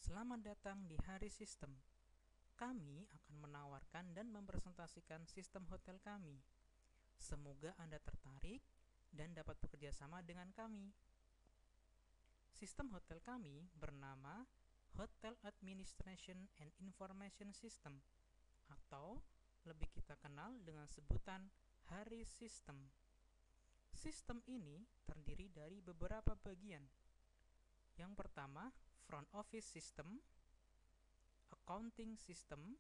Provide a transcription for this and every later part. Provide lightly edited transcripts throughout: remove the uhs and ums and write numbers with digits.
Selamat datang di Hari Sistem. Kami akan menawarkan dan mempresentasikan sistem hotel kami. Semoga Anda tertarik dan dapat bekerja sama dengan kami. Sistem hotel kami bernama Hotel Administration and Information System, atau lebih kita kenal dengan sebutan Hari Sistem. Sistem ini terdiri dari beberapa bagian. Yang pertama, Front Office System, Accounting System,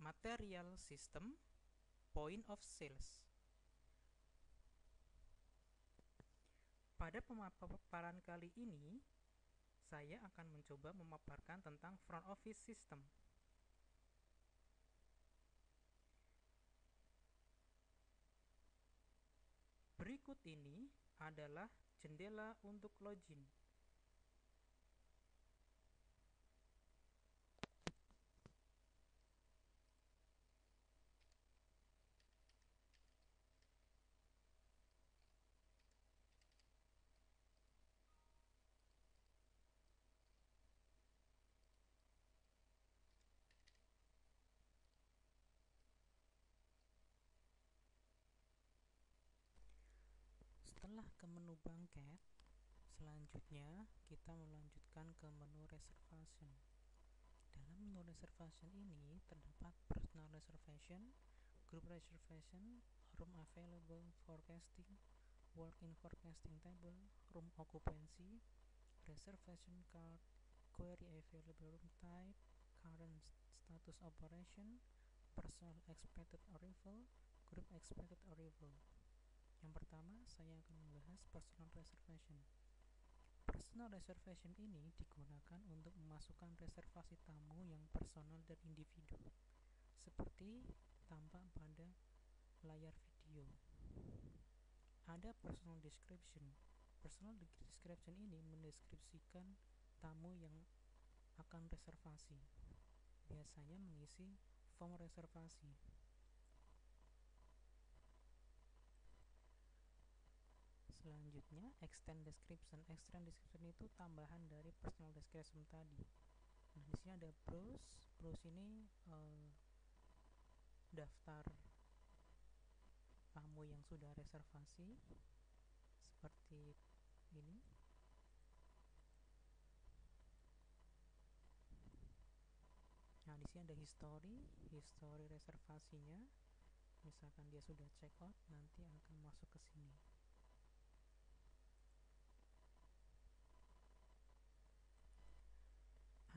Material System, Point of Sales. Pada pemaparan kali ini, saya akan mencoba memaparkan tentang Front Office System. Berikut ini adalah jendela untuk login. Setelah ke menu bangket, selanjutnya kita melanjutkan ke menu reservation. Dalam menu reservation ini terdapat personal reservation, group reservation, room available forecasting, walk-in forecasting table, room occupancy, reservation card, query available room type, current status operation, personal expected arrival, group expected arrival. Yang pertama, saya akan membahas personal reservation. Personal reservation ini digunakan untuk memasukkan reservasi tamu yang personal dan individu, seperti tampak pada layar video. Ada personal description. Personal description ini mendeskripsikan tamu yang akan reservasi, biasanya mengisi form reservasi. Selanjutnya, extend description. Extend description itu tambahan dari personal description tadi. Nah, di sini ada browse. Browse ini daftar tamu yang sudah reservasi seperti ini. Nah, di sini ada history reservasinya. Misalkan dia sudah check out, nanti akan masuk ke sini.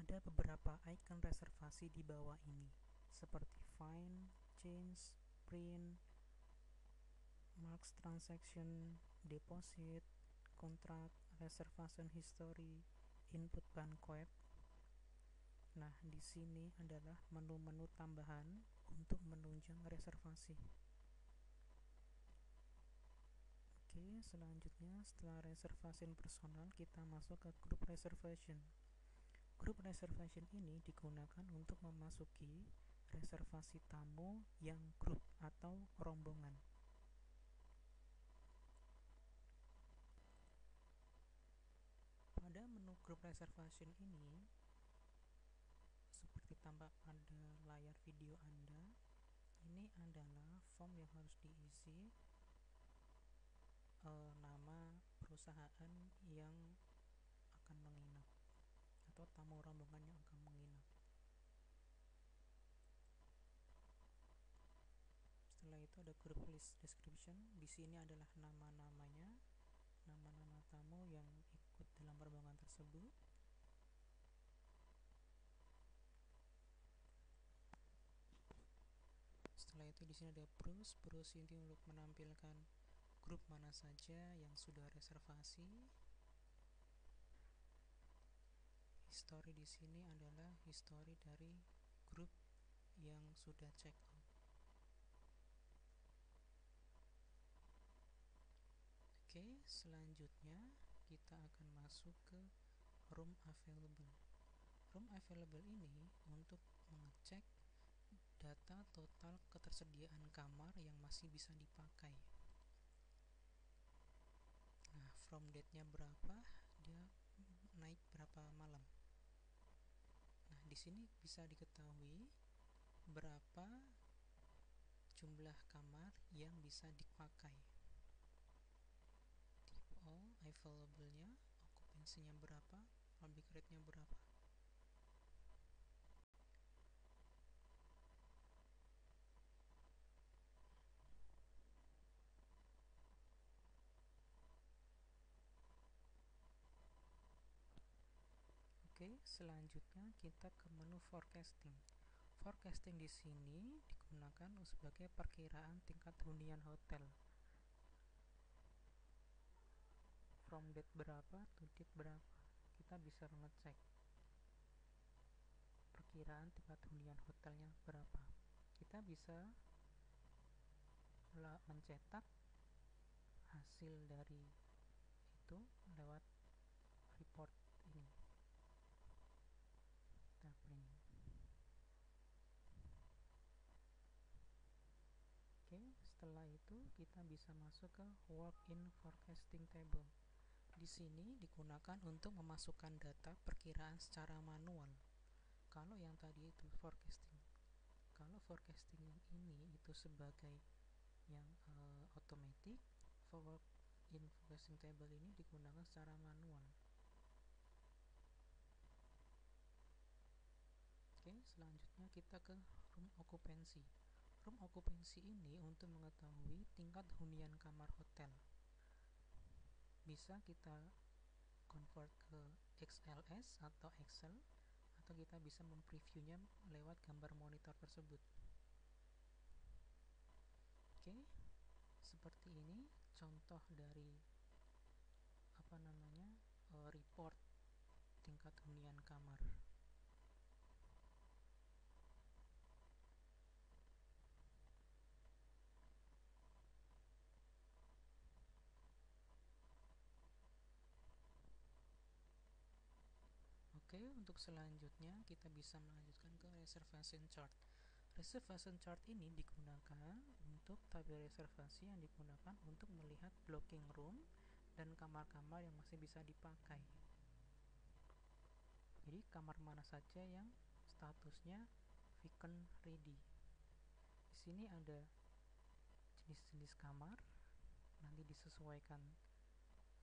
Ada beberapa icon reservasi di bawah ini, seperti find, change, print, marks transaction, deposit, contract, reservation history, input banquet. Nah, di sini adalah menu-menu tambahan untuk menunjang reservasi. Oke, selanjutnya setelah reservasi personal, kita masuk ke group reservation. Group reservation ini digunakan untuk memasuki reservasi tamu yang grup atau rombongan. Pada menu group reservation ini, seperti tampak pada layar video Anda, ini adalah form yang harus diisi, nama perusahaan yang akan menginap atau tamu rombongan yang akan menginap. Setelah itu ada group list description. Di sini adalah nama-namanya, nama-nama tamu yang ikut dalam rombongan tersebut. Setelah itu di sini ada browse. Browse ini untuk menampilkan grup mana saja yang sudah reservasi. History di sini adalah history dari grup yang sudah check out. Oke, selanjutnya kita akan masuk ke room available. Room available ini untuk mengecek data total ketersediaan kamar yang masih bisa dipakai. Nah, from date-nya berapa, dia naik berapa malam. sini bisa diketahui berapa jumlah kamar yang bisa dipakai. Available-nya, okupansinya berapa, public rate-nya berapa. Oke, selanjutnya kita ke menu forecasting. Forecasting di sini digunakan sebagai perkiraan tingkat hunian hotel. From date berapa to date berapa. Kita bisa mengecek perkiraan tingkat hunian hotelnya berapa. Kita bisa mencetak hasil dari itu lewat report ini. Kita print. Oke, setelah itu kita bisa masuk ke work-in forecasting table. Di sini digunakan untuk memasukkan data perkiraan secara manual. Kalau yang tadi itu forecasting, kalau forecasting yang ini itu sebagai yang automatic, work-in forecasting table ini digunakan secara manual. Oke, selanjutnya kita ke room occupancy. Room occupancy ini untuk mengetahui tingkat hunian kamar hotel. Bisa kita convert ke XLS atau Excel, atau kita bisa mempreviewnya lewat gambar monitor tersebut. Oke, seperti ini contoh dari report tingkat hunian kamar. Oke, untuk selanjutnya kita bisa melanjutkan ke reservation chart. Reservation chart ini digunakan untuk tabel reservasi yang digunakan untuk melihat blocking room dan kamar-kamar yang masih bisa dipakai. Jadi kamar mana saja yang statusnya vacant ready. Di sini ada jenis-jenis kamar, nanti disesuaikan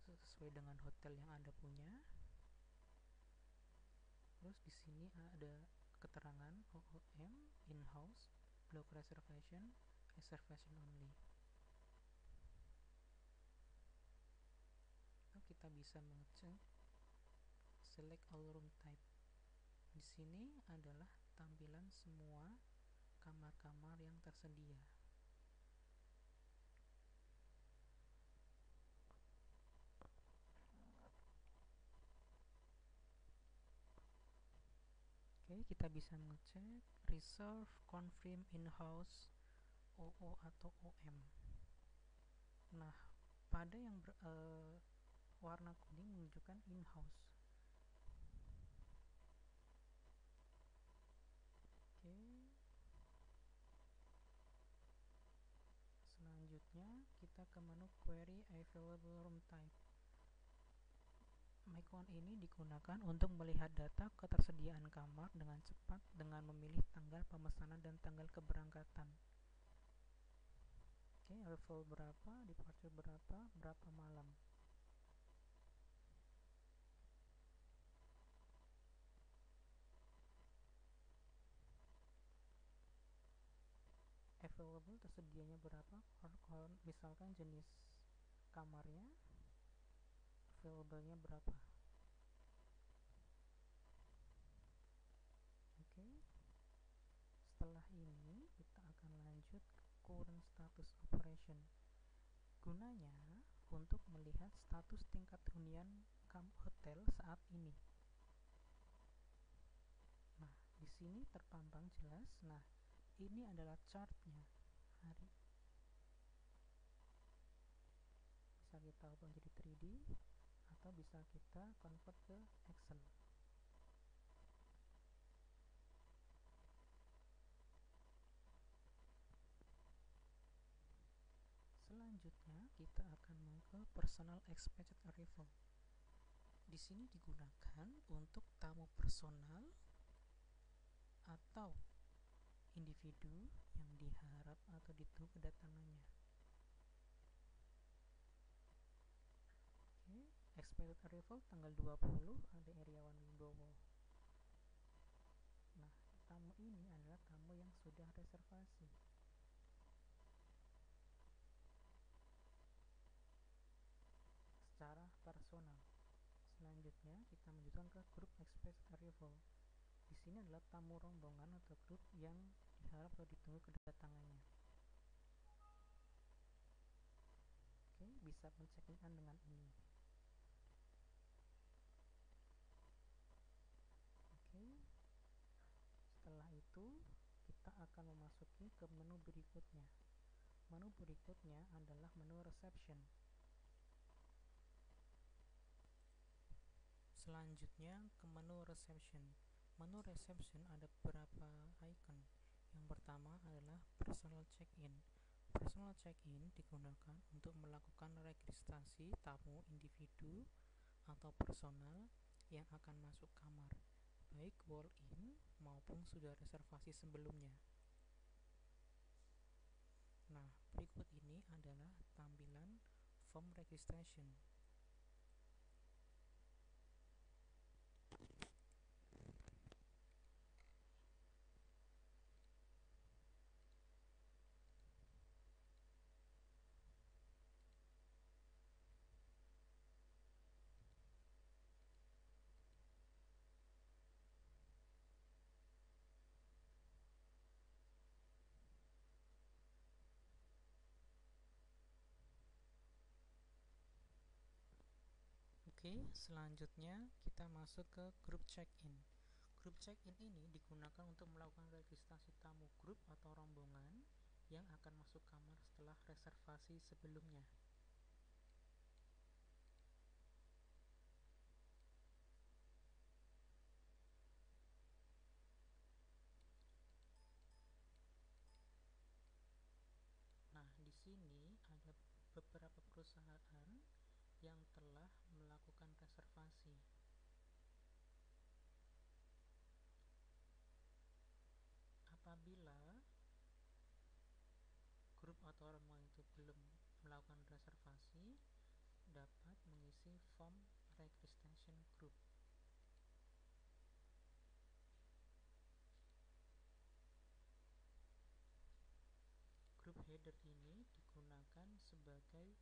sesuai dengan hotel yang Anda punya. Terus di sini ada keterangan OOM, in-house, block reservation, reservation only. Lalu kita bisa mengecek select all room type. Di sini adalah tampilan semua kamar-kamar yang tersedia. Oke, kita bisa mengecek reserve, confirm, in-house, OO atau OM. Nah, pada yang warna kuning menunjukkan in-house. Oke. Selanjutnya kita ke menu query available room type. Icon ini digunakan untuk melihat data ketersediaan kamar dengan cepat dengan memilih tanggal pemesanan dan tanggal keberangkatan. Oke, arrival berapa, departure berapa malam. Available tersedianya berapa, misalkan jenis kamarnya, available-nya berapa. Oke. Setelah ini kita akan lanjut ke current status operation. Gunanya untuk melihat status tingkat hunian hotel saat ini. Nah, di sini terpampang jelas. Nah, ini adalah chartnya hari. Bisa kita ubah jadi 3D atau bisa kita convert ke Excel. Selanjutnya kita akan ke personal expected arrival. Di sini digunakan untuk tamu personal atau individu yang diharap atau ditunggu kedatangannya. Oke, expected arrival tanggal 20 ada Iriawan Wibowo. Nah, tamu ini adalah tamu yang sudah reservasi. Secara personal. Selanjutnya kita lanjutkan ke grup expected arrival. Di sini adalah tamu rombongan atau grup yang diharap atau ditunggu kedatangannya. Oke, bisa men-check-in dengan ini. Oke. Setelah itu, kita akan memasuki ke menu berikutnya. Menu berikutnya adalah menu reception. Selanjutnya ke menu reception. Menu reception ada beberapa icon. Yang pertama adalah personal check-in. Personal check-in digunakan untuk melakukan registrasi tamu individu atau personal yang akan masuk kamar, baik walk-in maupun sudah reservasi sebelumnya. Nah, berikut ini adalah tampilan form registration. Oke, selanjutnya kita masuk ke grup check-in. Grup check-in ini digunakan untuk melakukan registrasi tamu grup atau rombongan yang akan masuk kamar setelah reservasi sebelumnya. Nah, di sini ada beberapa perusahaan yang telah melakukan reservasi. Apabila grup atau rombongan itu belum melakukan reservasi, dapat mengisi form registration group. Grup header ini digunakan sebagai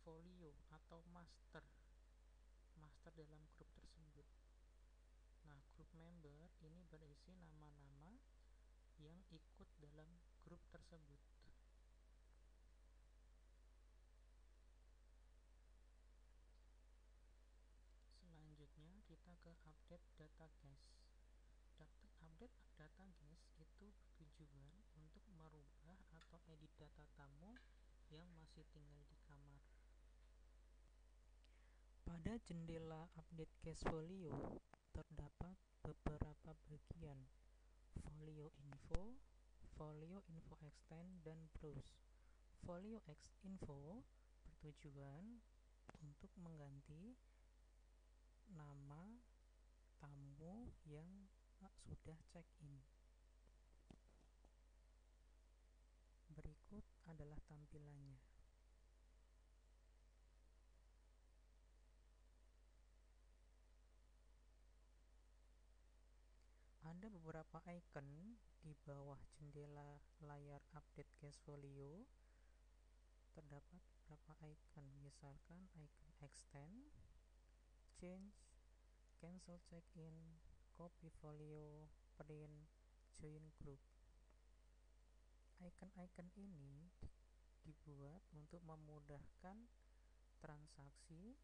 folio atau master dalam grup tersebut. Nah, grup member ini berisi nama-nama yang ikut dalam grup tersebut. Selanjutnya kita ke update data guest. Update data guest itu bertujuan untuk merubah atau edit data tamu yang masih tinggal di kamar. Pada jendela update guest folio terdapat beberapa bagian: folio info, folio info extend, dan browse. Folio info bertujuan untuk mengganti nama tamu yang sudah check-in. Berikut adalah tampilannya. Ada beberapa icon di bawah jendela layar update guest folio. Terdapat beberapa icon, misalkan icon extend, change, cancel check-in, copy folio, print, join group. Icon-icon ini dibuat untuk memudahkan transaksi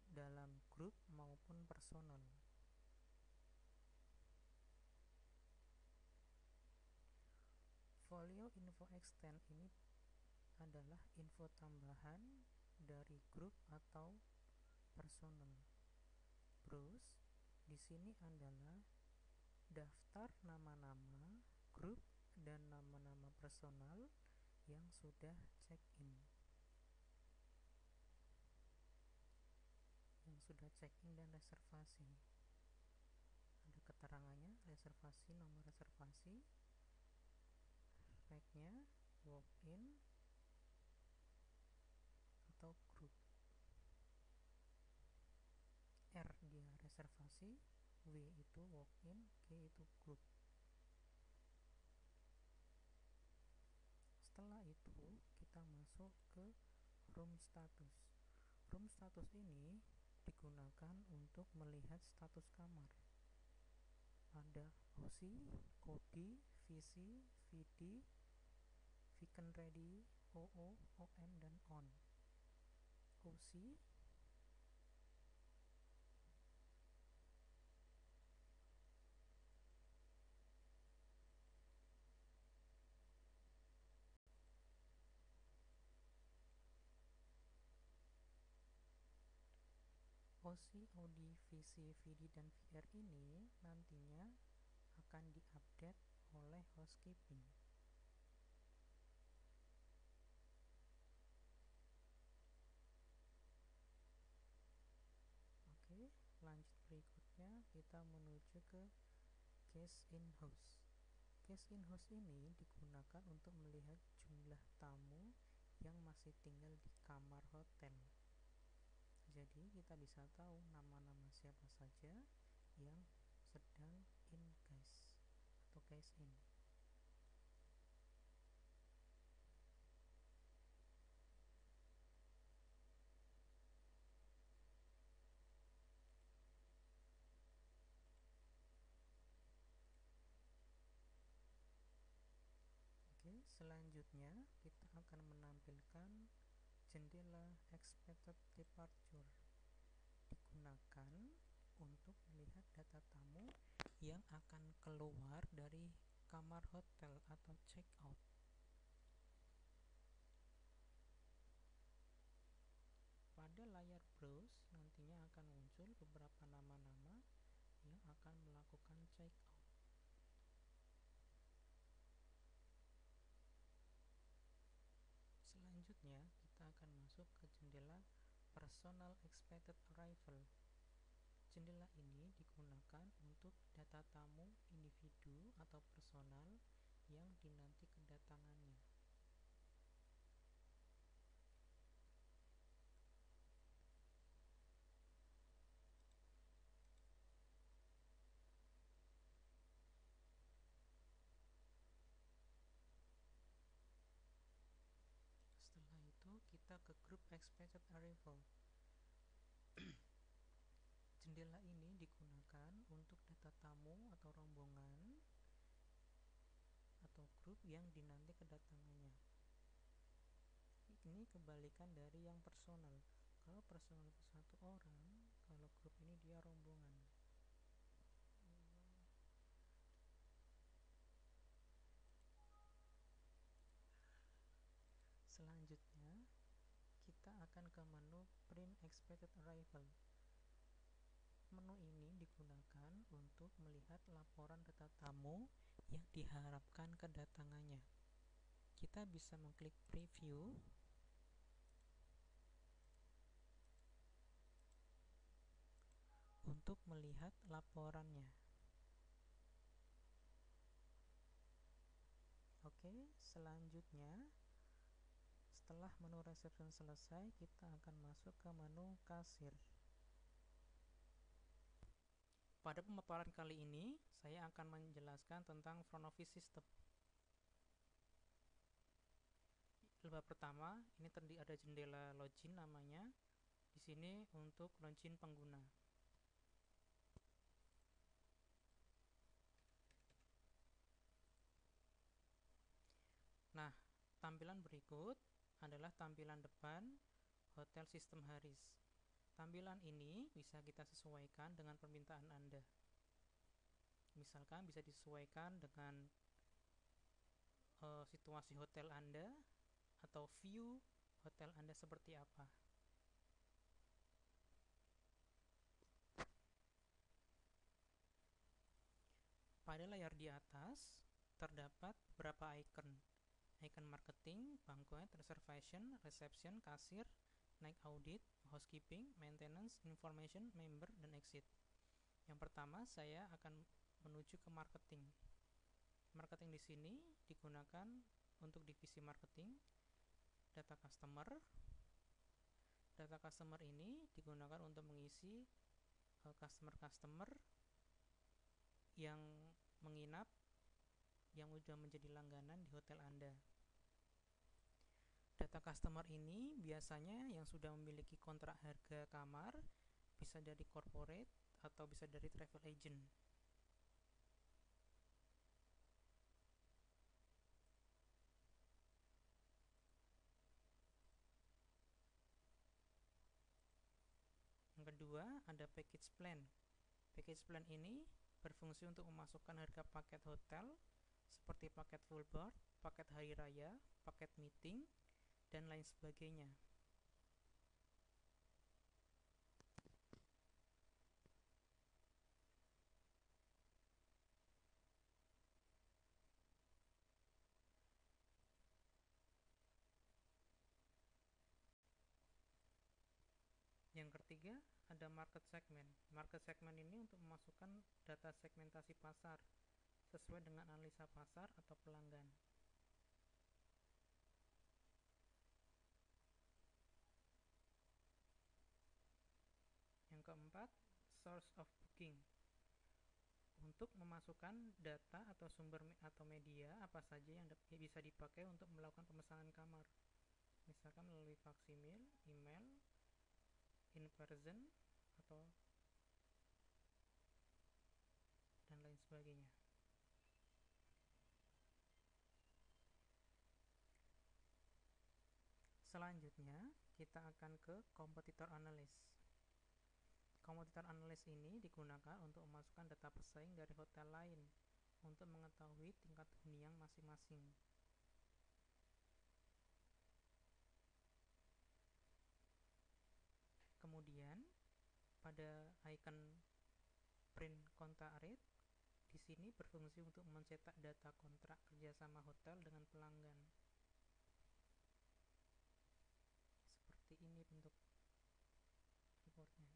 dalam grup maupun personal. Folio info extend ini adalah info tambahan dari grup atau personal. Browse di sini adalah daftar nama-nama grup dan nama-nama personal yang sudah check-in. Dan reservasi. Ada keterangannya, reservasi, nomor reservasi, reg-nya, walk-in atau grup. R dia reservasi, W itu walk-in, G itu grup. Setelah itu kita masuk ke room status. Room status ini digunakan untuk melihat status kamar. Ada OC, OD, VC, VD, Weekend Ready, OO, ON, dan ON. OC OC, OD, VC, VD, dan VR ini nantinya akan diupdate oleh housekeeping. Oke, lanjut berikutnya kita menuju ke guest in house. Guest in house ini digunakan untuk melihat jumlah tamu yang masih tinggal di kamar hotel. Jadi kita bisa tahu nama-nama siapa saja yang sedang in guest atau guest in. Oke, selanjutnya kita akan menampilkan jendela expected departure. Digunakan untuk melihat data tamu yang akan keluar dari kamar hotel atau check out. Pada layar browse nantinya akan muncul beberapa nama-nama yang akan melakukan check out. Selanjutnya kita akan masuk ke jendela personal expected arrival. Jendela ini digunakan untuk data tamu individu atau personal yang dinanti kedatangannya. Setelah itu kita ke group expected arrival. Jendela ini digunakan untuk data tamu atau rombongan atau grup yang dinanti kedatangannya. Ini kebalikan dari yang personal. Kalau personal itu satu orang, kalau grup ini dia rombongan. Selanjutnya kita akan ke menu print expected arrival. Menu ini digunakan untuk melihat laporan data tamu yang diharapkan kedatangannya. Kita bisa mengklik preview untuk melihat laporannya. Oke, selanjutnya setelah menu reception selesai, kita akan masuk ke menu kasir. Pada pemaparan kali ini, saya akan menjelaskan tentang front office system. Bab pertama, ini tadi ada jendela login namanya. Di sini untuk login pengguna. Nah, tampilan berikut adalah tampilan depan Hotel Sistem Haris. Tampilan ini bisa kita sesuaikan dengan permintaan Anda. Misalkan bisa disesuaikan dengan situasi hotel Anda atau view hotel Anda seperti apa. Pada layar di atas terdapat beberapa icon. Icon marketing, banquet, reservation, reception, kasir, night audit, housekeeping, maintenance, information, member, dan exit. Yang pertama saya akan menuju ke marketing. Marketing di sini digunakan untuk divisi marketing, data customer. Data customer ini digunakan untuk mengisi customer-customer yang menginap, yang sudah menjadi langganan di hotel Anda. Data customer ini biasanya yang sudah memiliki kontrak harga kamar, bisa dari corporate atau bisa dari travel agent. Yang kedua, ada package plan. Package plan ini berfungsi untuk memasukkan harga paket hotel seperti paket full board, paket hari raya, paket meeting, dan lain sebagainya. Yang ketiga, ada market segment. Market segment ini untuk memasukkan data segmentasi pasar sesuai dengan analisa pasar atau pelanggan. Yang keempat, source of booking. Untuk memasukkan data atau sumber atau media apa saja yang bisa dipakai untuk melakukan pemesanan kamar. Misalkan melalui faksimil, email, in-person, atau dan lain sebagainya. Selanjutnya, kita akan ke competitor analysis. Competitor analysis ini digunakan untuk memasukkan data pesaing dari hotel lain untuk mengetahui tingkat hunian masing-masing. Kemudian, pada icon print contact rate, di sini berfungsi untuk mencetak data kontrak kerjasama hotel dengan pelanggan. Seperti ini bentuk reportnya.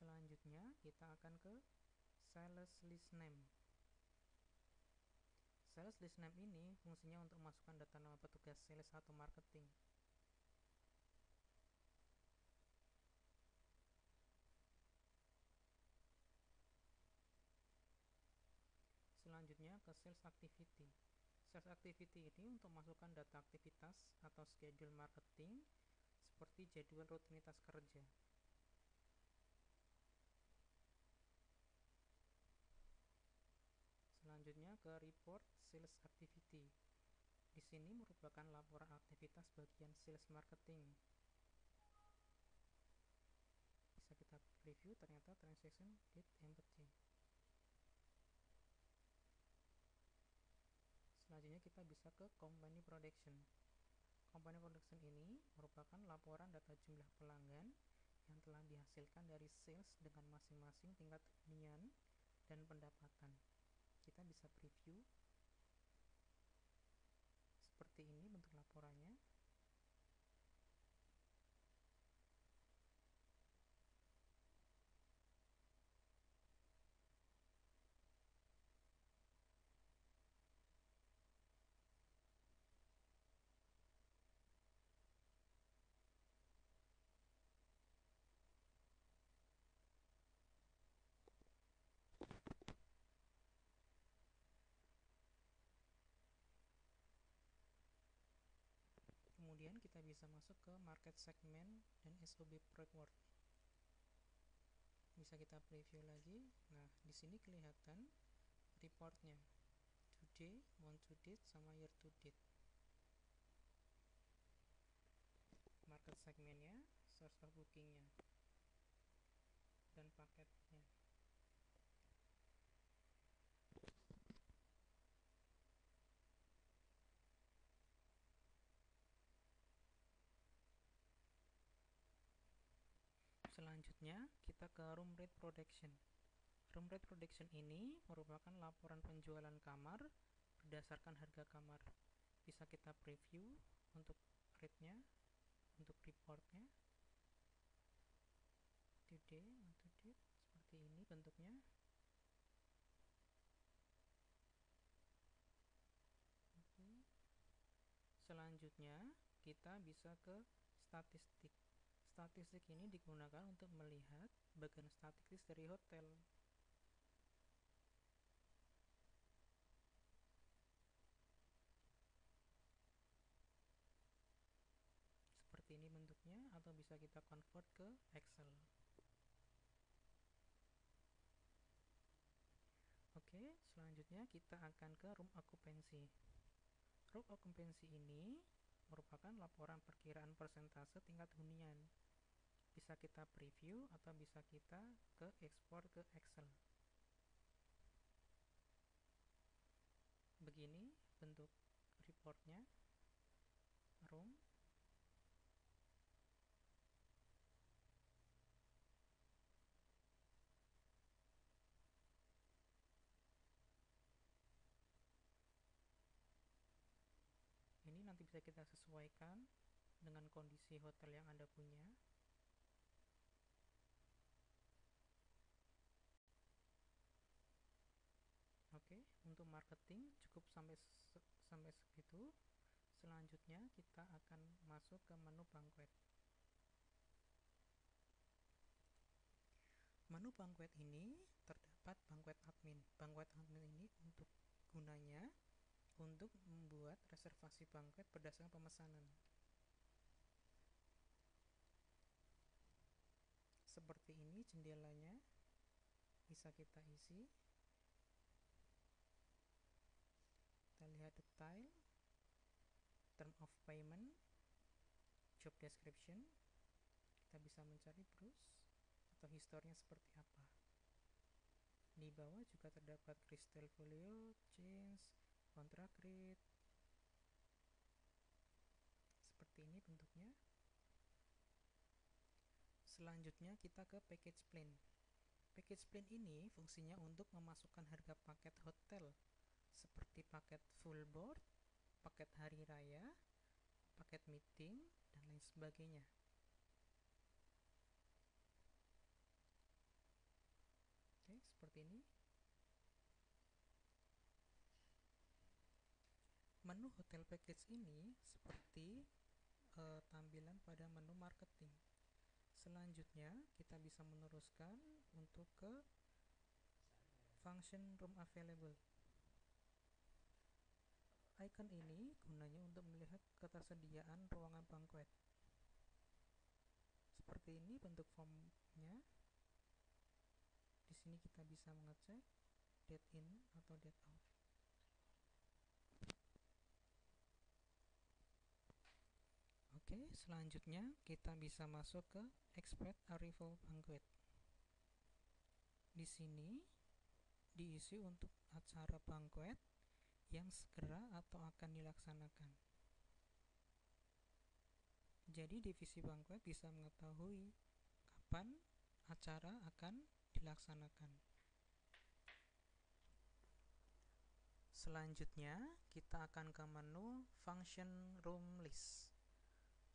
Selanjutnya, kita akan ke sales list name. Sales list name ini fungsinya untuk memasukkan data nama petugas sales atau marketing. Selanjutnya ke sales activity. Sales activity ini untuk masukkan data aktivitas atau schedule marketing seperti jadwal rutinitas kerja. Selanjutnya ke report sales activity. Di sini merupakan laporan aktivitas bagian sales marketing. Bisa kita review, ternyata transaction did empty. Selanjutnya kita bisa ke company production. Company production ini merupakan laporan data jumlah pelanggan yang telah dihasilkan dari sales dengan masing-masing tingkat hunian dan pendapatan. Kita bisa preview. Seperti ini bentuk laporannya. Kemudian kita bisa masuk ke market segment dan SOB report. Bisa kita preview lagi. Nah, di sini kelihatan reportnya. Today, month to date, sama year to date. Market segmentnya, source of bookingnya, dan paketnya. Selanjutnya, kita ke room rate production. Room rate production ini merupakan laporan penjualan kamar berdasarkan harga kamar. Bisa kita preview untuk rate-nya, untuk reportnya. Today untuk date seperti ini bentuknya. Oke. Selanjutnya kita bisa ke statistik. Statistik ini digunakan untuk melihat bagian statistik dari hotel. Seperti ini bentuknya, atau bisa kita convert ke Excel. Oke, selanjutnya kita akan ke room occupancy. Room occupancy ini merupakan laporan perkiraan persentase tingkat hunian. Bisa kita preview atau bisa kita ke ekspor ke Excel. Begini bentuk reportnya. Room. Ini nanti bisa kita sesuaikan dengan kondisi hotel yang Anda punya. Oke, untuk marketing cukup sampai segitu. Selanjutnya kita akan masuk ke menu banquet. Menu banquet ini terdapat banquet admin. Banquet admin ini gunanya untuk membuat reservasi banquet berdasarkan pemesanan. Seperti ini jendelanya, bisa kita isi. Kita lihat detail, term of payment, job description. Kita bisa mencari browse atau historinya seperti apa. Di bawah juga terdapat crystal folio, change, contract rate. Seperti ini bentuknya. Selanjutnya kita ke package plan. Package plan ini fungsinya untuk memasukkan harga paket hotel seperti paket full board, paket hari raya, paket meeting, dan lain sebagainya. Oke, seperti ini. Menu hotel package ini seperti tampilan pada menu marketing. Selanjutnya kita bisa meneruskan untuk ke function room available. Icon ini gunanya untuk melihat ketersediaan ruangan banquet. Seperti ini bentuk formnya. Di sini kita bisa mengecek date in atau date out. Oke, selanjutnya kita bisa masuk ke expect arrival banquet. Di sini diisi untuk acara banquet yang segera atau akan dilaksanakan. Jadi divisi banquet bisa mengetahui kapan acara akan dilaksanakan. Selanjutnya kita akan ke menu function room list.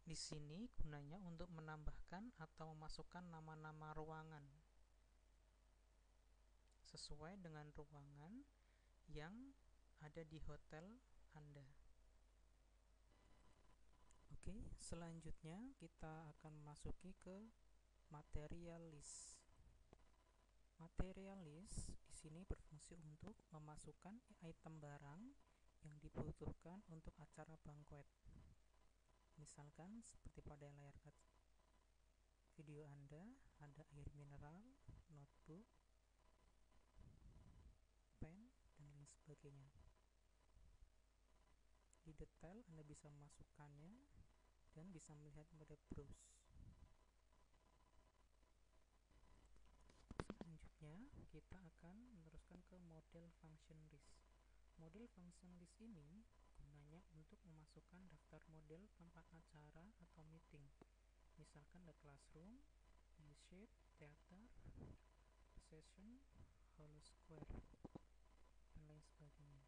Di sini gunanya untuk menambahkan atau memasukkan nama-nama ruangan sesuai dengan ruangan yang ada di hotel Anda. Oke, selanjutnya kita akan masuki ke material list. Material list di sini berfungsi untuk memasukkan item barang yang dibutuhkan untuk acara banquet. Misalkan seperti pada layar video Anda ada air mineral, notebook, pen, dan lain sebagainya. Di detail Anda bisa memasukkannya dan bisa melihat pada browse. Selanjutnya kita akan meneruskan ke model function list. Model function list ini gunanya untuk memasukkan daftar model tempat acara atau meeting. Misalkan the classroom, U-shape, theater, session, hall square, dan lain sebagainya.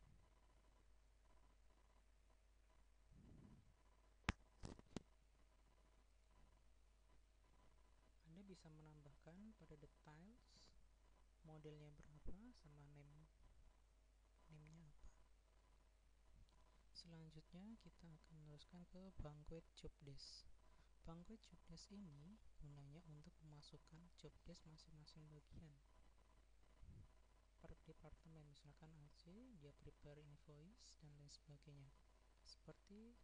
pada details, modelnya berapa, sama name-nya apa. Selanjutnya kita akan meneruskan ke Banquet Job Desk. Banquet Job Desk ini gunanya untuk memasukkan job desk masing-masing bagian per departemen. Misalkan AC, dia prepare invoice dan lain sebagainya, seperti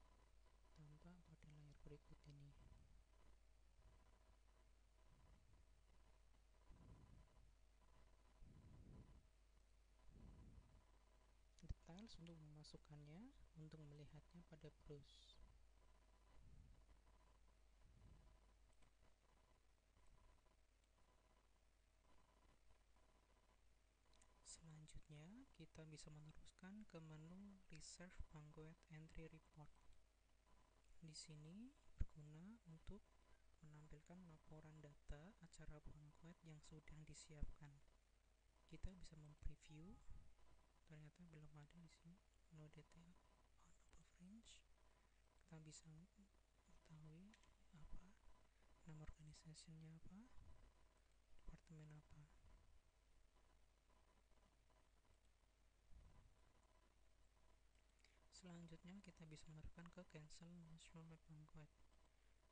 tampak pada layar berikut ini. Details untuk memasukkannya, untuk melihatnya pada browse. Selanjutnya, kita bisa meneruskan ke menu Reserve Banquet Entry Report. Di sini berguna untuk menampilkan laporan data acara banquet yang sudah disiapkan. Kita bisa mempreview, ternyata belum ada di sini. No data on above range. Kita bisa mengetahui apa, nama organisasinya apa, departemen apa. Selanjutnya kita bisa meneruskan ke cancel national banquet.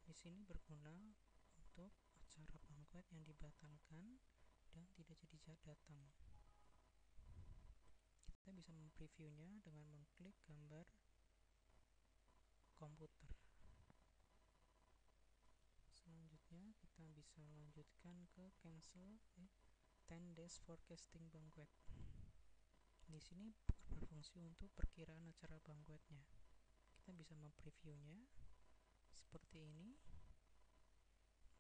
Di sini berguna untuk acara banquet yang dibatalkan dan tidak jadi datang. Kita bisa mempreviewnya dengan mengklik gambar komputer. Selanjutnya kita bisa lanjutkan ke cancel 10 days forecasting banquet. Di sini berfungsi untuk perkiraan acara banquetnya. Kita bisa mempreviewnya seperti ini,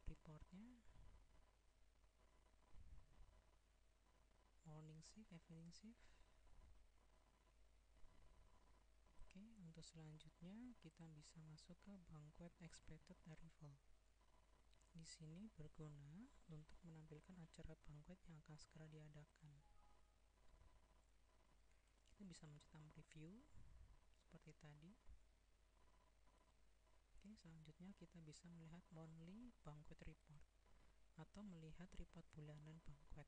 reportnya, morning shift, evening shift. Oke, untuk selanjutnya kita bisa masuk ke banquet expected arrival. Di sini berguna untuk menampilkan acara banquet yang akan segera diadakan. Kita bisa mencet preview seperti tadi. Oke, selanjutnya kita bisa melihat monthly banquet report atau melihat report bulanan banquet.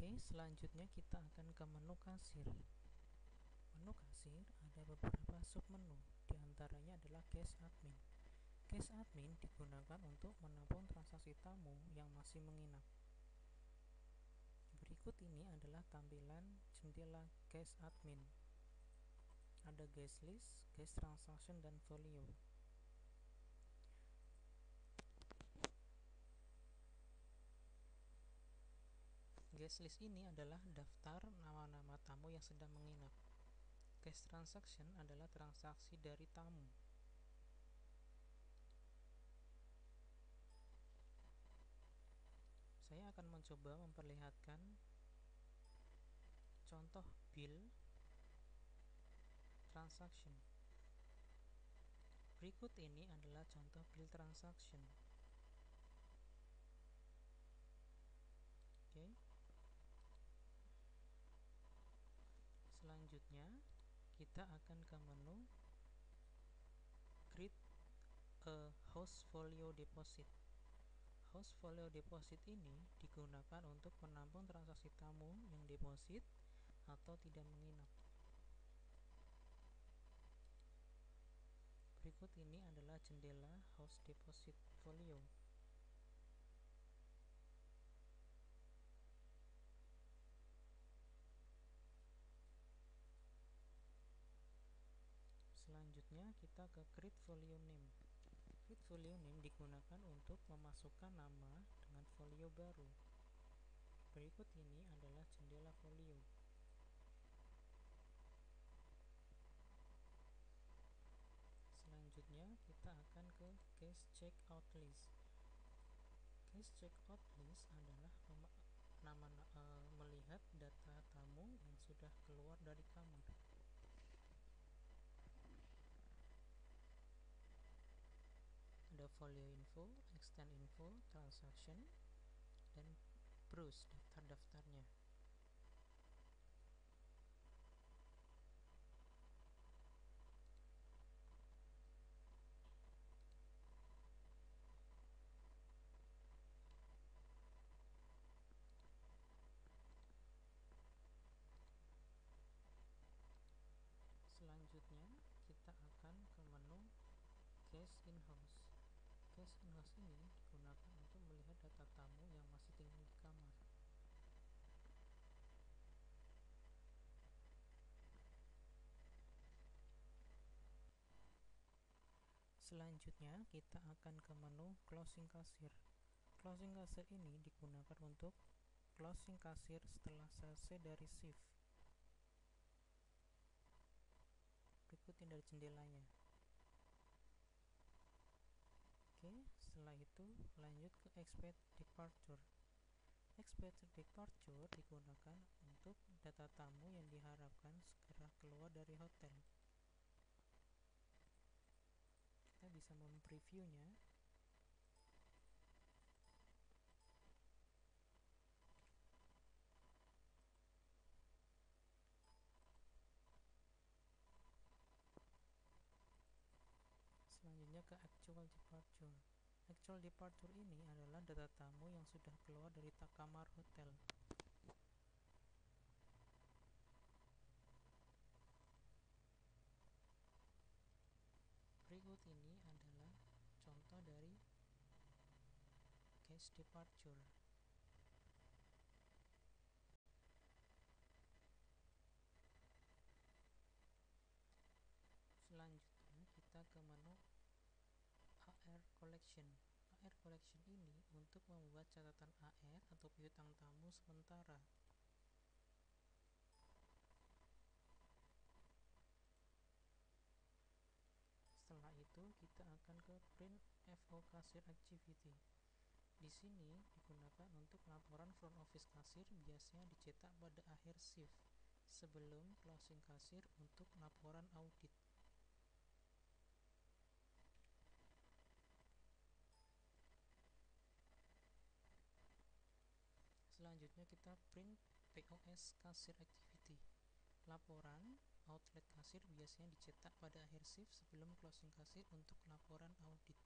Oke, selanjutnya kita akan ke menu kasir. Menu kasir ada beberapa submenu, diantaranya adalah Cash Admin. Cash Admin digunakan untuk menampung transaksi tamu yang masih menginap. Berikut ini adalah tampilan jendela Cash Admin. Ada guest list, guest transaction, dan folio. Guest list ini adalah daftar nama-nama tamu yang sedang menginap. Guest transaction adalah transaksi dari tamu. Saya akan mencoba memperlihatkan contoh bill transaction. Berikut ini adalah contoh bill transaction. Oke. Selanjutnya kita akan ke menu create a host folio deposit. Host folio deposit ini digunakan untuk menampung transaksi tamu yang deposit atau tidak menginap. Berikut ini adalah jendela host deposit folio. Selanjutnya kita ke create folio name. Create folio name digunakan untuk memasukkan nama dengan folio baru. Berikut ini adalah jendela folio. Selanjutnya kita akan ke guest checkout list. Guest checkout list adalah melihat data tamu yang sudah keluar dari kamar. ada folio info, extend info, transaction, dan browse daftar-daftarnya. Selanjutnya kita akan ke menu Cache in-house. Cache in-house ini digunakan untuk melihat data tamu yang masih tinggal di kamar. Selanjutnya kita akan ke menu Closing Cashier. Closing Cashier ini digunakan untuk closing kasir setelah selesai dari shift. Ikutin dari jendelanya. Oke, setelah itu lanjut ke Expect Departure. Expect Departure digunakan untuk data tamu yang diharapkan segera keluar dari hotel. Kita bisa mempreviewnya. Selanjutnya ke Actual Departure. Actual Departure ini adalah data tamu yang sudah keluar dari kamar hotel. Berikut ini adalah contoh dari Cache Departure. Selanjutnya kita ke menu AR Collection. AR Collection ini untuk membuat catatan AR atau piutang tamu sementara. Setelah itu kita akan ke Print FO Cashier Activity. Di sini digunakan untuk laporan front office kasir, biasanya dicetak pada akhir shift sebelum closing kasir untuk laporan audit. Selanjutnya kita print POS Cashier Activity. Laporan outlet kasir biasanya dicetak pada akhir shift sebelum closing kasir untuk laporan audit.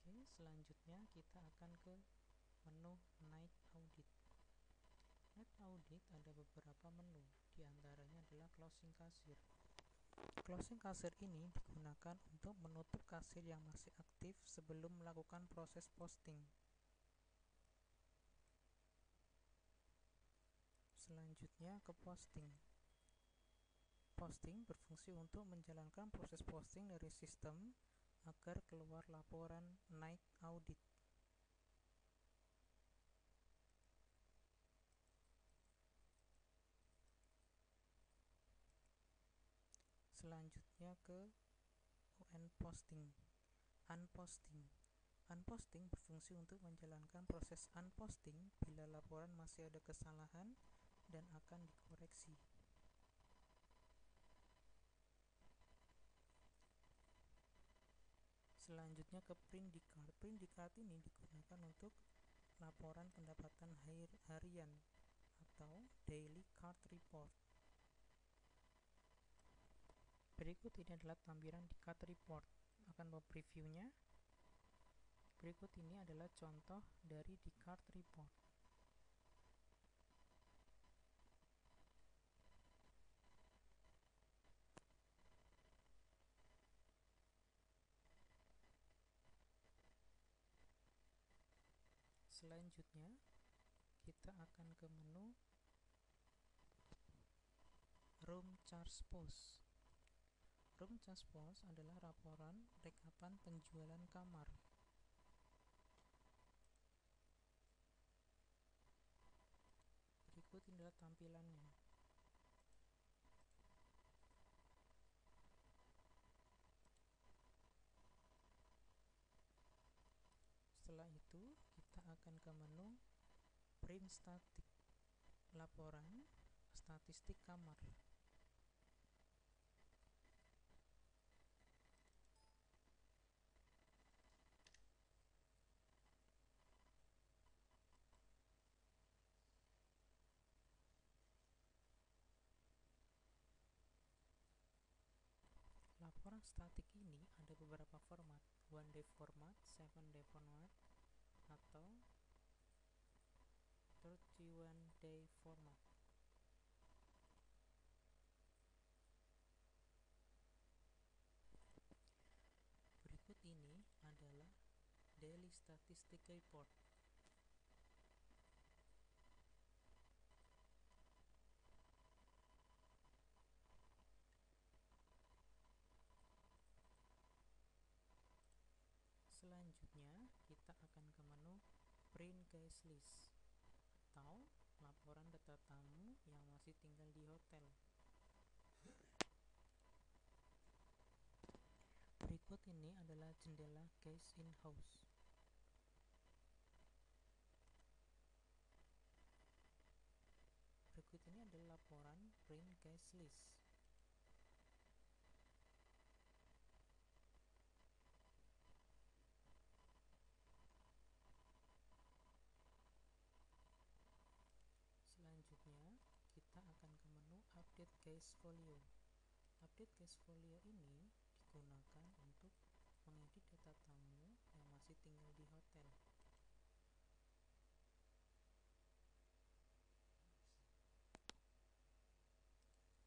Oke, selanjutnya kita akan ke menu Night Audit. Night Audit ada beberapa menu, diantaranya adalah Closing Cashier. Closing kasir ini digunakan untuk menutup kasir yang masih aktif sebelum melakukan proses posting. Selanjutnya ke posting. Posting berfungsi untuk menjalankan proses posting dari sistem agar keluar laporan Night Audit. Selanjutnya ke Unposting. Unposting berfungsi untuk menjalankan proses unposting bila laporan masih ada kesalahan dan akan dikoreksi. Selanjutnya ke Print Decard. Print Decard ini digunakan untuk laporan pendapatan harian atau Daily Card Report. Berikut ini adalah tampilan di Card Report. Akan mempreviewnya. Berikut ini adalah contoh dari di Card Report. Selanjutnya kita akan ke menu Room Charge Post. Room Charge Post adalah laporan rekapan penjualan kamar. Berikut adalah tampilannya. Setelah itu kita akan ke menu print static, laporan statistik kamar. Laporan statik ini ada beberapa format, one day format, 7 day format, atau 31 day format. Berikut ini adalah daily statistic report. Selanjutnya kita akan ke menu print guest list atau laporan data tamu yang masih tinggal di hotel. Berikut ini adalah jendela guest in house. Berikut ini adalah laporan print guest list. Selanjutnya kita akan ke menu update guest folio. Update guest folio ini digunakan untuk mengedit data tamu yang masih tinggal di hotel.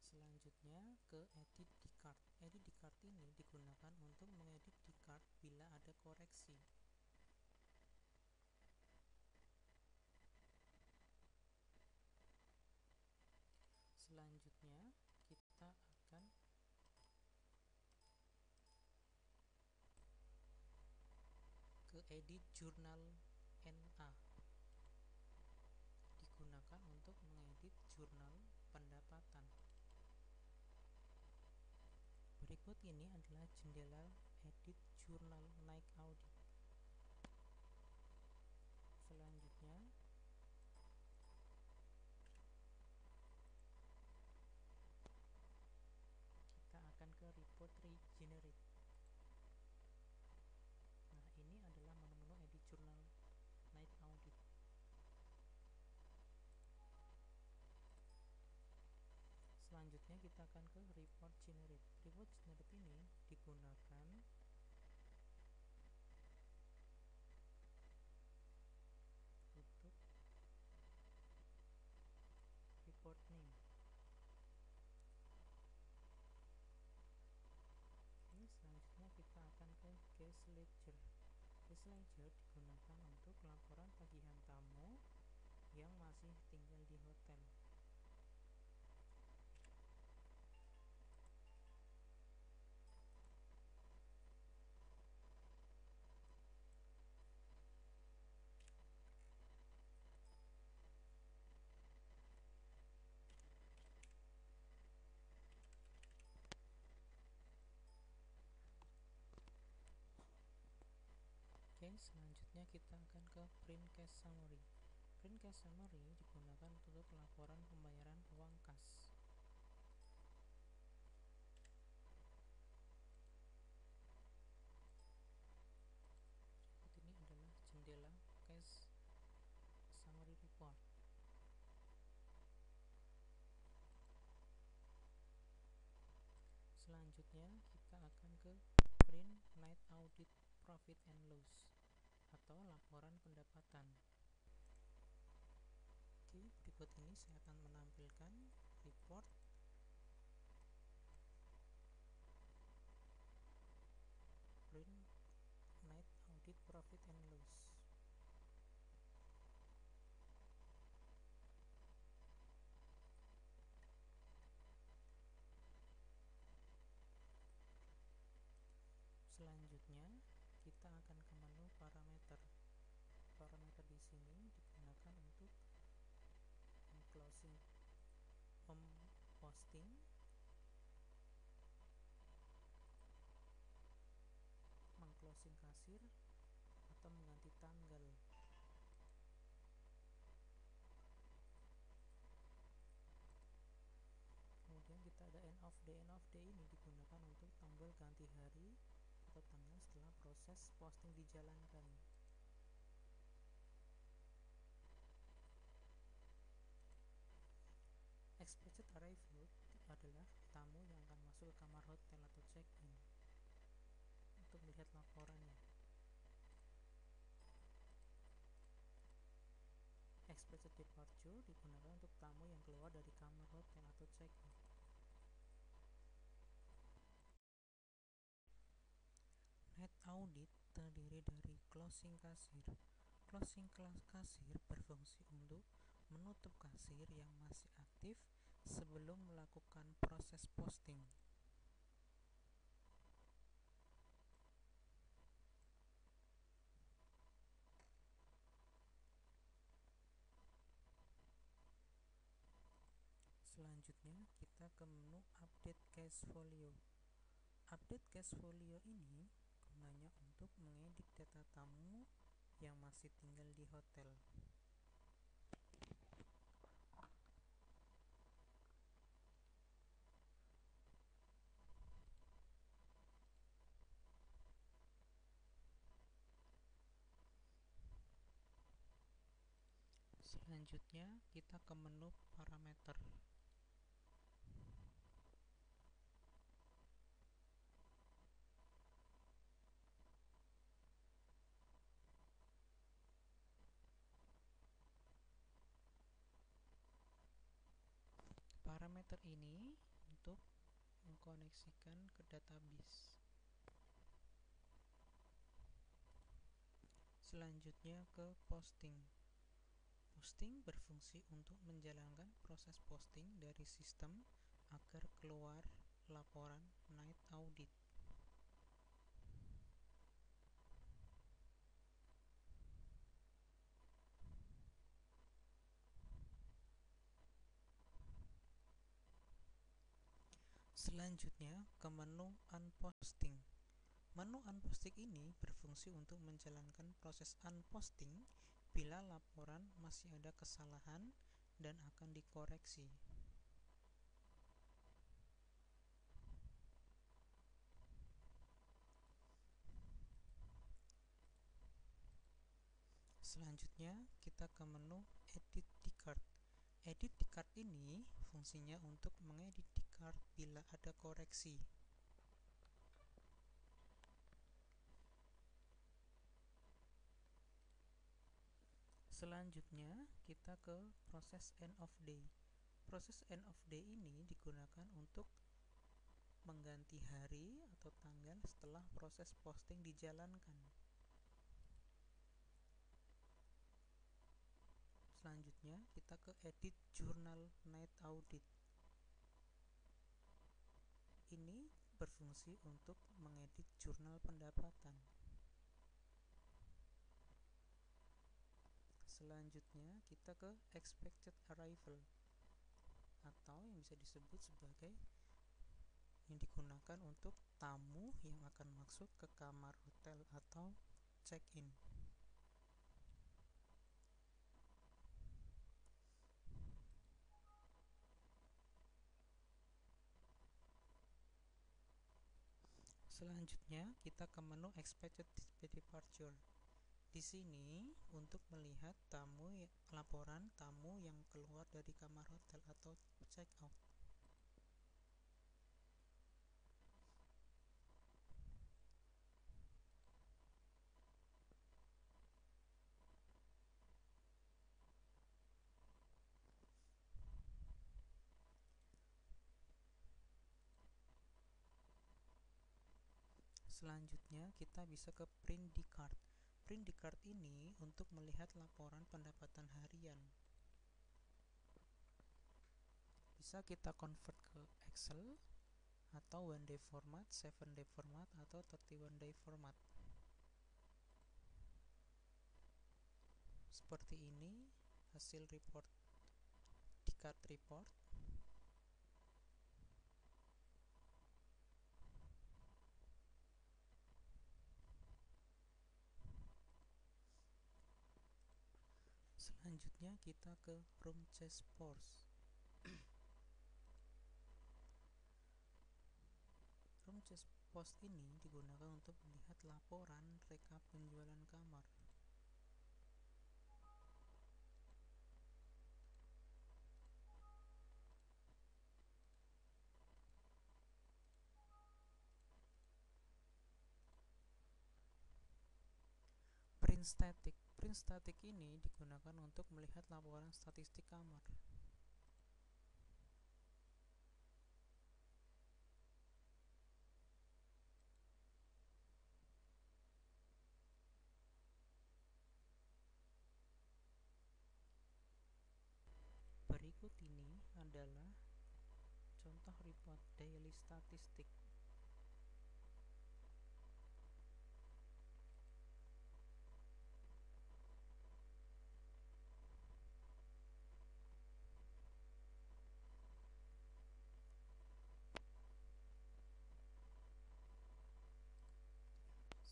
Selanjutnya ke edit di card. Edit di card ini digunakan untuk mengedit di card bila ada koreksi. Selanjutnya kita akan ke edit jurnal NA. Digunakan untuk mengedit jurnal pendapatan. Berikut ini adalah jendela edit jurnal naik audit. Selanjutnya kita akan ke report regenerate. Nah, ini adalah menu-menu edit jurnal naik audit. Selanjutnya kita akan ke report generate. Report generate ini digunakan untuk report name. Oke, selanjutnya kita akan ke guest ledger. Guest ledger digunakan untuk laporan tagihan tamu yang masih tinggal di hotel. Oke, selanjutnya kita akan ke print cash summary. Print cash summary digunakan untuk laporan pembayaran uang kas. Ini adalah jendela cash summary report. Selanjutnya kita akan ke print night audit profit and loss atau laporan pendapatan. Oke, berikut ini saya akan menampilkan report print night audit profit and loss. Selanjutnya kita akan ke menu parameter. Parameter di sini digunakan untuk memposting, mengclosing kasir atau mengganti tanggal. Kemudian kita ada end of day. End of day ini digunakan untuk tombol ganti hari atau tanggal setelah proses posting dijalankan. Expected arrival adalah tamu yang akan masuk ke kamar hotel atau check-in untuk melihat laporannya. Expected departure digunakan untuk tamu yang keluar dari kamar hotel atau check-in. Night audit terdiri dari closing kasir. Closing kasir berfungsi untuk menutup kasir yang masih aktif sebelum melakukan proses posting. Selanjutnya kita ke menu update cash folio. Update cash folio ini gunanya untuk mengedit data tamu yang masih tinggal di hotel. Selanjutnya kita ke menu parameter. Parameter ini untuk mengkoneksikan ke database. Selanjutnya ke posting. Posting berfungsi untuk menjalankan proses posting dari sistem agar keluar laporan night audit. Selanjutnya ke menu unposting. Menu unposting ini berfungsi untuk menjalankan proses unposting bila laporan masih ada kesalahan dan akan dikoreksi. Selanjutnya kita ke menu edit di card. Edit di card ini fungsinya untuk mengedit di card bila ada koreksi. Selanjutnya kita ke proses end of day. Proses end of day ini digunakan untuk mengganti hari atau tanggal setelah proses posting dijalankan. Selanjutnya kita ke edit jurnal night audit. Ini berfungsi untuk mengedit jurnal pendapatan. Selanjutnya kita ke expected arrival atau yang bisa disebut sebagai yang digunakan untuk tamu yang akan masuk ke kamar hotel atau check-in. Selanjutnya kita ke menu expected departure. Di sini untuk melihat laporan tamu yang keluar dari kamar hotel atau check out. Selanjutnya kita bisa ke print di card. Print di card ini untuk melihat laporan pendapatan harian. Bisa kita convert ke Excel atau 1 day format, 7 day format, atau 31 day format. Seperti ini hasil report di card report. Selanjutnya kita ke room chest force. Room chest post ini digunakan untuk melihat laporan rekap penjualan kamar. Print static. Print static ini digunakan untuk melihat laporan statistik kamar. Berikut ini adalah contoh report daily statistik.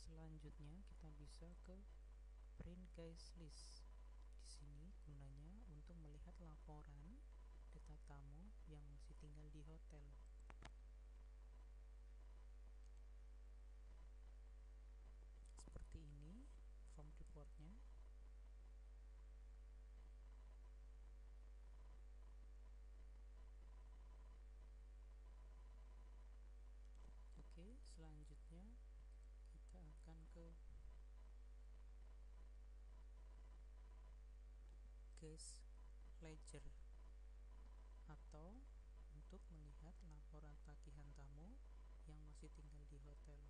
Selanjutnya kita bisa ke print guest list. Di sini gunanya untuk melihat laporan data tamu yang masih tinggal di hotel. Seperti ini form reportnya. Oke, selanjutnya kita akan ke guest ledger atau untuk melihat laporan tagihan tamu yang masih tinggal di hotel.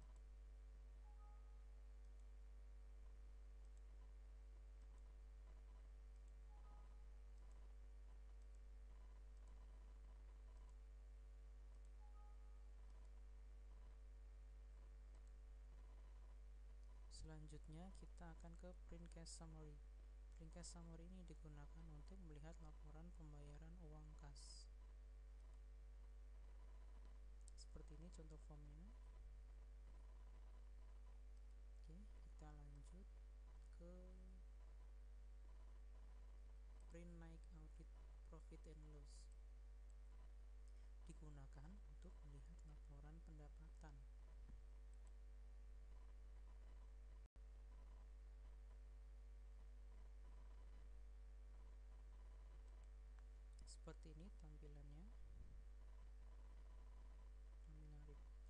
Selanjutnya kita akan ke print cash summary. Print cash summary ini digunakan untuk melihat laporan pembayaran uang kas. Seperti ini contoh formnya. Oke, kita lanjut ke print naik audit profit and loss. Digunakan untuk melihat laporan pendapatan. Seperti ini tampilannya. Tampilan report.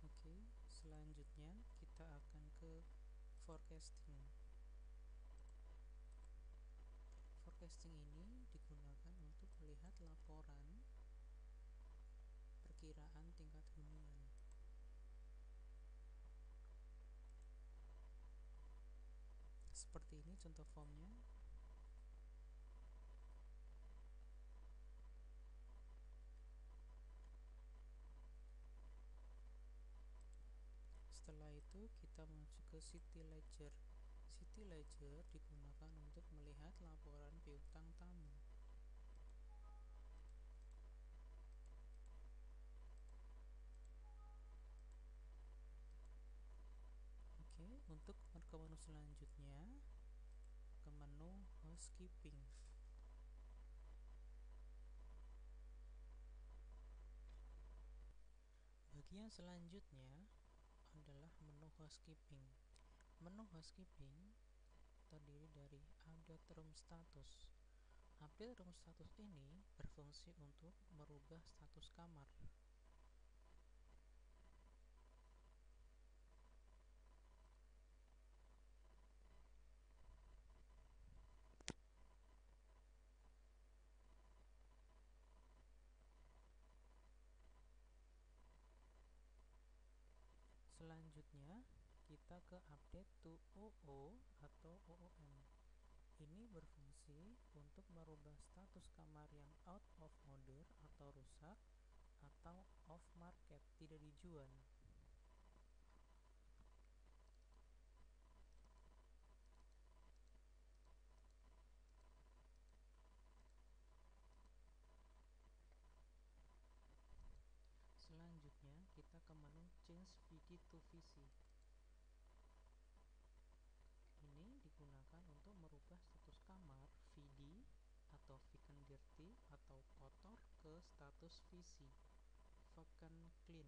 Oke, selanjutnya kita akan ke forecasting. Forecasting ini digunakan untuk melihat laporan perkiraan tingkat hunian. Seperti ini contoh formnya. Setelah itu kita menuju ke city ledger. City ledger digunakan untuk melihat laporan piutang tamu. Oke, untuk ke menu selanjutnya, ke menu housekeeping. Bagian selanjutnya adalah menu housekeeping. Menu housekeeping terdiri dari update room status. Update room status ini berfungsi untuk merubah status kamar. Selanjutnya kita ke update to OO atau OOM. Ini berfungsi untuk merubah status kamar yang out of order atau rusak atau off market, tidak dijual. change VD to VC. Ini digunakan untuk merubah status kamar VD atau vacant dirty atau kotor ke status VC, vacant clean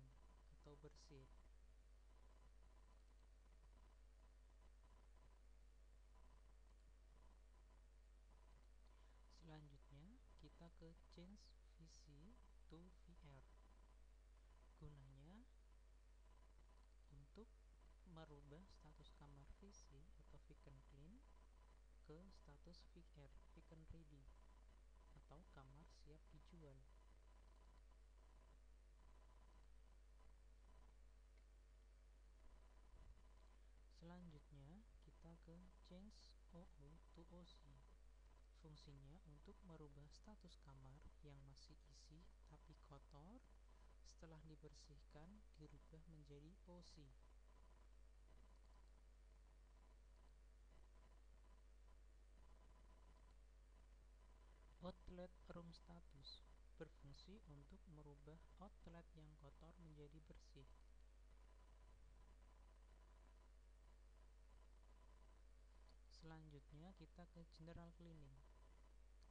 atau bersih. Selanjutnya kita ke change VC to VR. Gunanya untuk merubah status kamar VC atau vacant clean ke status VR, vacant ready atau kamar siap dijual. Selanjutnya kita ke change OO to OC. Fungsinya untuk merubah status kamar yang masih isi tapi kotor, setelah dibersihkan dirubah menjadi OC. Outlet room status berfungsi untuk merubah outlet yang kotor menjadi bersih. Selanjutnya kita ke general cleaning.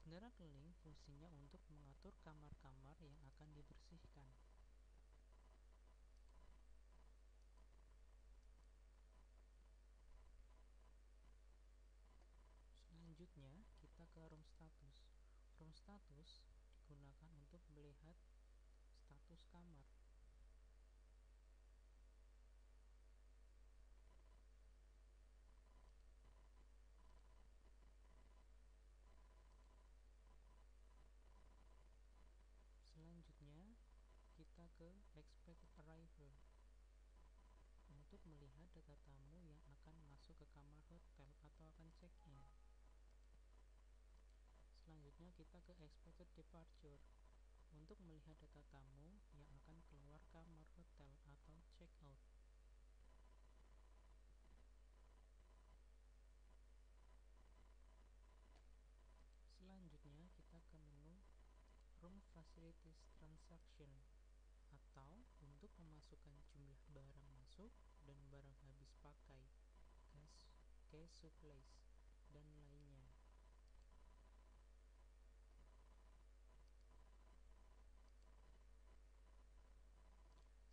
General cleaning fungsinya untuk mengatur kamar-kamar yang akan dibersihkan. Selanjutnya kita ke room status. Room status digunakan untuk melihat status kamar. Selanjutnya kita ke expected arrival untuk melihat data tamu yang akan masuk ke kamar hotel atau akan check-in. Selanjutnya kita ke expected departure untuk melihat data tamu yang akan keluar kamar hotel atau check-out. Selanjutnya kita ke menu Room Facilities Transaction atau untuk memasukkan jumlah barang masuk dan barang habis pakai, cash supplies, dan lainnya.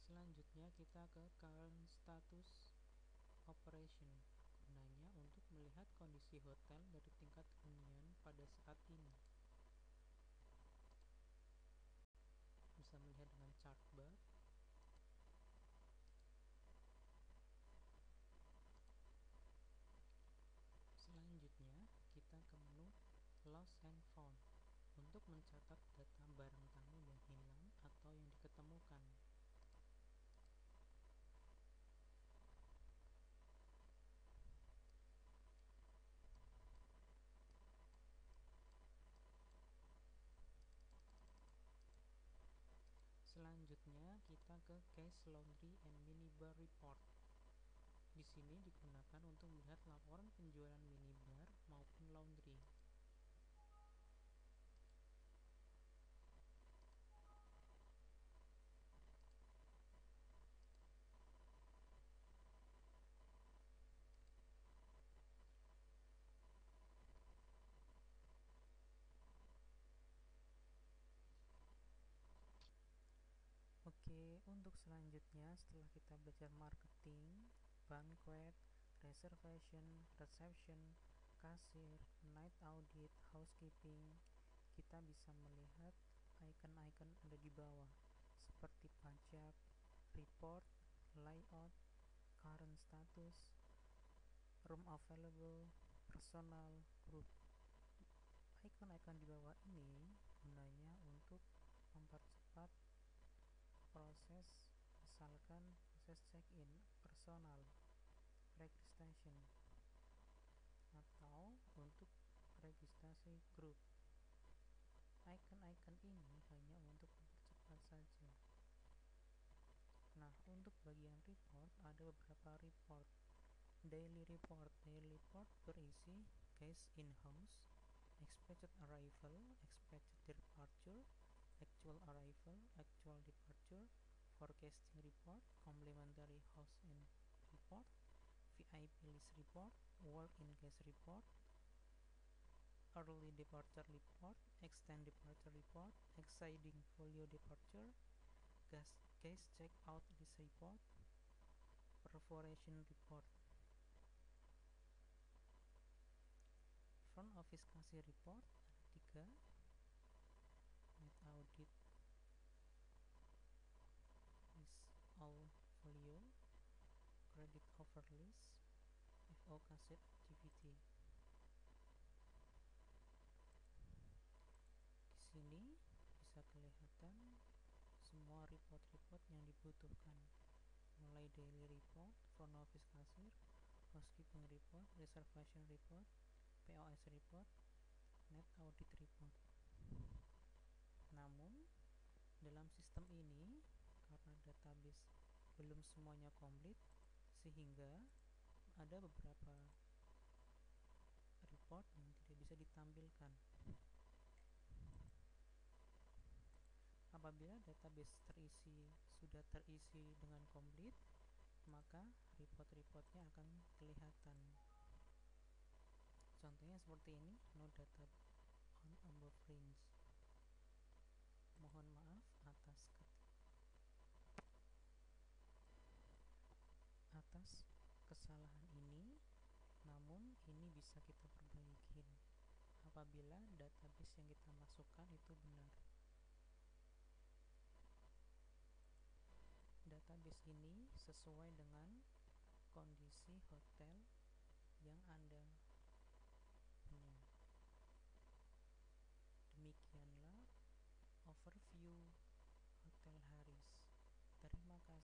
Selanjutnya kita ke current status operation. Gunanya untuk melihat kondisi hotel dari tingkat hunian pada saat ini. Bisa melihat dengan chart bar. Selanjutnya kita ke menu Lost and Found untuk mencatat data barang tamu yang hilang atau yang diketemukan. Selanjutnya kita ke Case Laundry and Minibar Report. Di sini digunakan untuk melihat laporan penjualan minibar maupun laundry. Oke, untuk selanjutnya setelah kita belajar marketing, banquet, reservation, reception, kasir, night audit, housekeeping, kita bisa melihat icon-icon ada di bawah seperti pajak, report, layout, current status, room available, personal, group. Icon-icon di bawah ini gunanya untuk mempercepat proses, misalkan proses check-in, personal, registration, atau untuk registrasi grup. Icon-icon ini hanya untuk mempercepat saja. Nah, untuk bagian report ada beberapa report. Daily report berisi case in-house, expected arrival, expected departure, actual arrival, actual departure, forecasting report, complimentary host and report, VIP list report, work in case report, early departure report, extend departure report, exceeding folio departure, case check out list report, perforation report. Front office kasir report ada 3, net audit list all folio, credit over list, FO kasir activity. Di sini bisa kelihatan semua report-report yang dibutuhkan, mulai daily report, front office kasir, housekeeping report, reservation report, POS report, net audit report. Namun dalam sistem ini, karena database belum semuanya komplit, sehingga ada beberapa report yang tidak bisa ditampilkan. Apabila database sudah terisi dengan komplit, maka report-reportnya akan kelihatan. Contohnya seperti ini, no data on above range. Mohon maaf atas kesalahan ini, namun ini bisa kita perbaiki apabila database yang kita masukkan itu benar. Database ini sesuai dengan kondisi hotel yang Anda